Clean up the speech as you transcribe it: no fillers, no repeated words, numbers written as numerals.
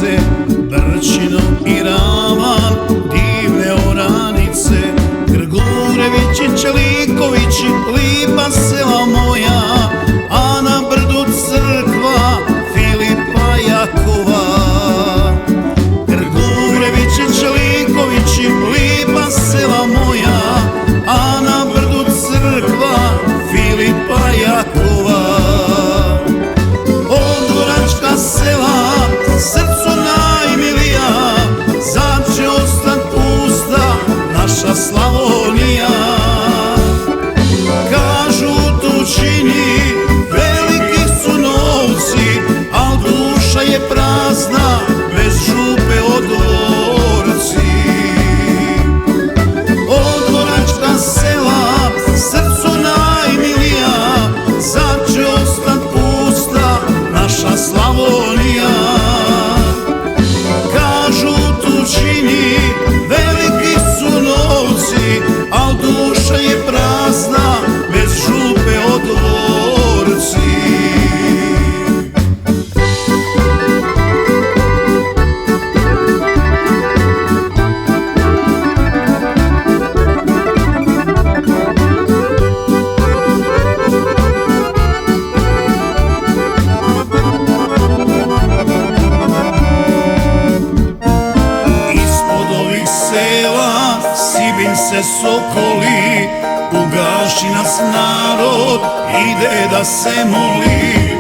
granice, Brčino i Ravan, divne oranice, Grgurevići, Čelikovići, lipa sela moja, a na brdu crkva Filipa Jakova. Grgurevići, Čelikovići, lipa sela moja, a na brdu crkva Filipa Jakova. Odvoračka sela, srcu najmilija, zar će ostat pusta naša Slavonija? Kažu tu čini veliki su novci, al duša je prazna bez župe od dvorci. Odvoračka sela, srcu najmilija, zar će ostat pusta naša Slavonija? Kažu tu čini veliki su novci, al duša je prazna bez župe od dvorci. Sela, Sibinj se sokoli, ugaši nas narod, ide da se moli.